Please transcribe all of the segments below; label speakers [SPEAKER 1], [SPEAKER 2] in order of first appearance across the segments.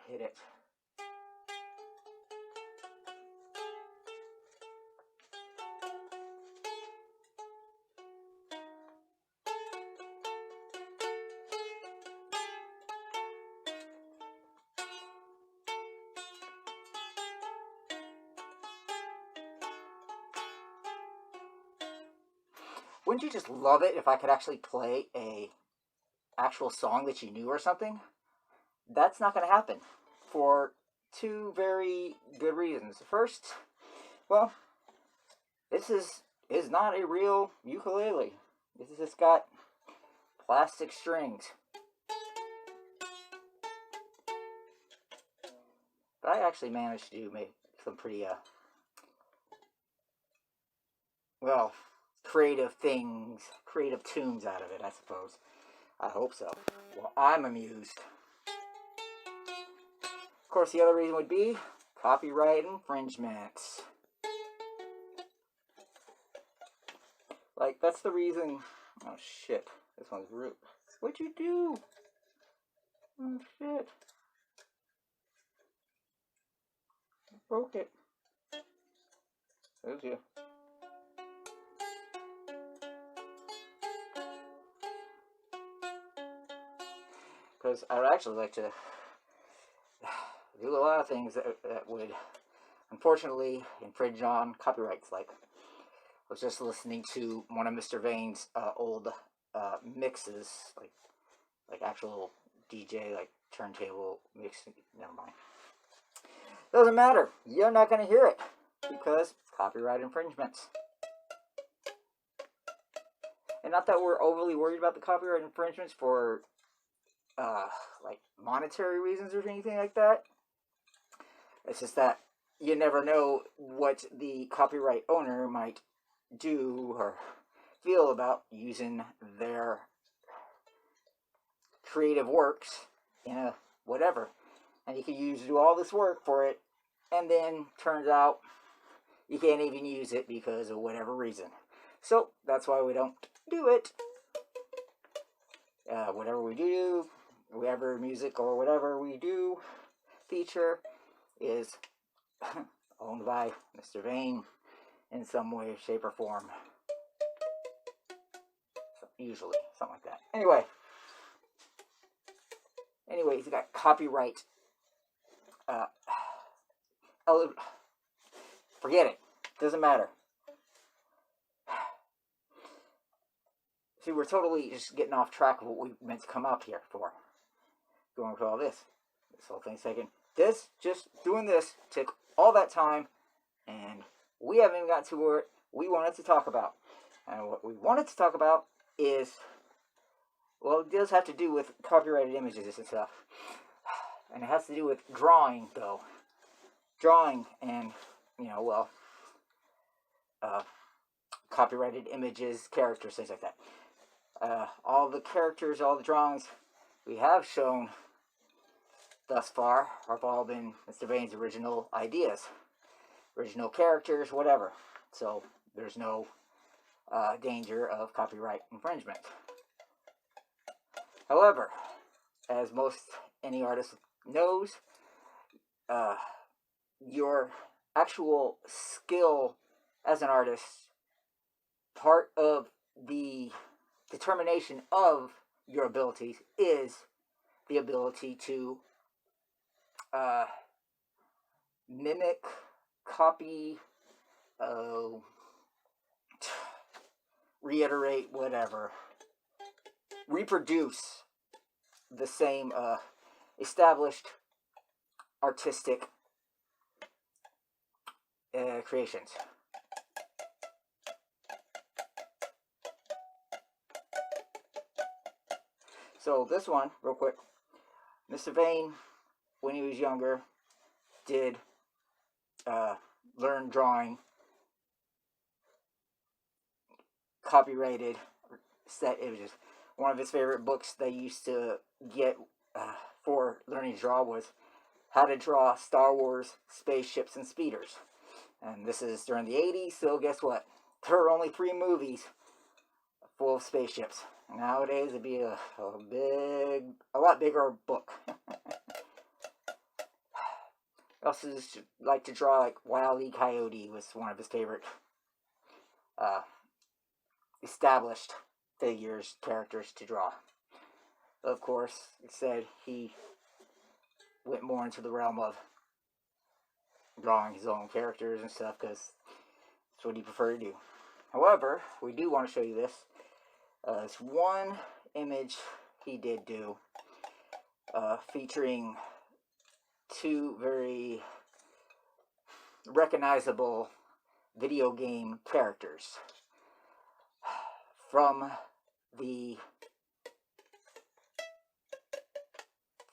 [SPEAKER 1] hit it. Wouldn't you just love it if I could actually play a actual song that you knew or something? That's not going to happen for two very good reasons. First, well, this is not a real ukulele. This has just got plastic strings. But I actually managed to make some pretty, well, creative tunes out of it, I suppose. I hope so. Well, I'm amused. Of course, the other reason would be copyright infringements. Like, that's the reason... Oh, shit. This one's rude. What'd you do? Oh, shit. I broke it. There's you. Because I would actually like to do a lot of things that would, unfortunately, infringe on copyrights. Like, I was just listening to one of Mr. Vane's old mixes, like actual DJ, like turntable mixing. Never mind. Doesn't matter. You're not going to hear it because copyright infringements. And not that we're overly worried about the copyright infringements for like monetary reasons or anything like that. It's just that you never know what the copyright owner might do or feel about using their creative works in a whatever. And you can do all this work for it, and then turns out you can't even use it because of whatever reason. So that's why we don't do it. Whatever we do, whatever music or whatever we do feature is owned by Mr. Vane in some way, shape, or form. So, usually, something like that. Anyway, he's got copyright. Forget it. Doesn't matter. See, we're totally just getting off track of what we meant to come up here for. Going through all this. This whole thing's taking... just doing this took all that time, and we haven't even got to what we wanted to talk about. And what we wanted to talk about is, well, it does have to do with copyrighted images and stuff. And it has to do with drawing, though. Drawing and, copyrighted images, characters, things like that. All the characters, all the drawings we have shown thus far have all been Mr. Vane's original ideas. Original characters, whatever. So there's no danger of copyright infringement. However, as any artist knows, your actual skill as an artist, part of the determination of your abilities is the ability to mimic, copy, reiterate, whatever, reproduce the same established artistic creations. So this one, real quick, Mr. Vane, when he was younger, did learn drawing, copyrighted set images. One of his favorite books they used to get for learning to draw was How to Draw Star Wars Spaceships and Speeders. And this is during the 80s, so guess what? There were only 3 movies full of spaceships. Nowadays it'd be a lot bigger book. He also just liked to draw, like Wile E. Coyote was one of his favorite established figures, characters to draw. Of course, it said he went more into the realm of drawing his own characters and stuff because that's what he preferred to do. However, we do want to show you this. It's one image he did do featuring two very recognizable video game characters from the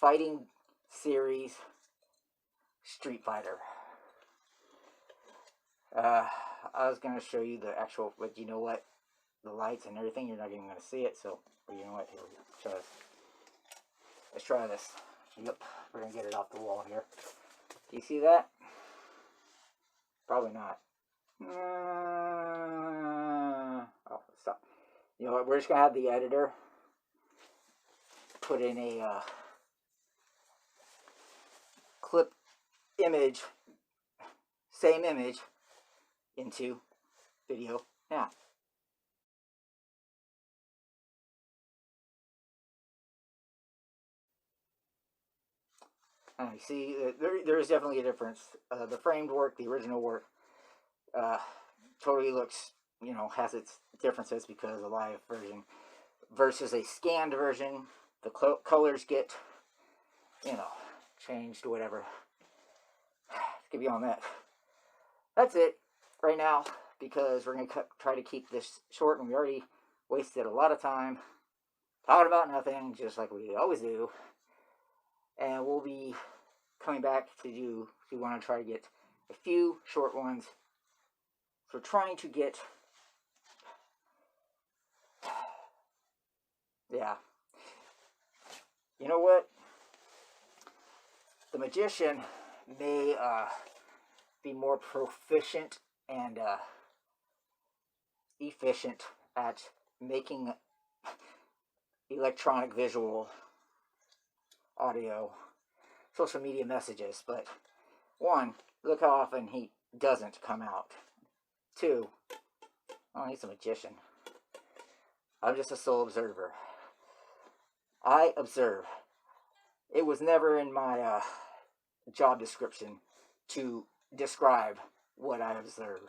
[SPEAKER 1] fighting series Street Fighter. I was going to show you the actual, but you know what? The lights and everything, you're not even going to see it, so you know what? Here we go. Try this. Let's try this. Yep, we're going to get it off the wall here. Do you see that? Probably not. Oh, stop. You know what? We're just going to have the editor put in a clip image, same image, into video now. You see, there is definitely a difference. The framed work, the original work, totally looks, you know, has its differences because a live version versus a scanned version, the colors get, you know, changed, whatever. Get beyond that. That's it right now because we're going to try to keep this short, and we already wasted a lot of time talking about nothing, just like we always do. And we'll be coming back to do, if you want to try to get a few short ones. So trying to get, yeah. You know what? The magician may be more proficient and efficient at making electronic visual audio social media messages, but one, look how often he doesn't come out. Two, oh, he's a magician. I'm just a sole observer. I observe. It was never in my job description to describe what I observe.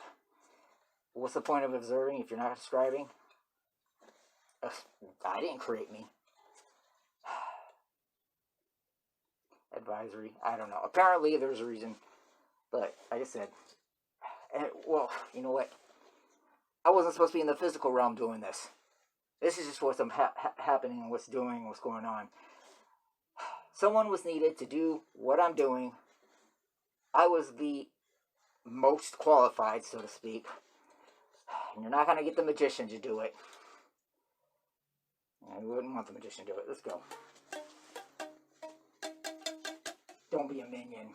[SPEAKER 1] What's the point of observing if you're not describing? I didn't create me. Advisory. I don't know. Apparently there's a reason. But like I said, well, you know what? I wasn't supposed to be in the physical realm doing this. This is just what's happening, what's going on. Someone was needed to do what I'm doing. I was the most qualified, so to speak. And you're not going to get the magician to do it. I wouldn't want the magician to do it. Let's go. Don't be a minion.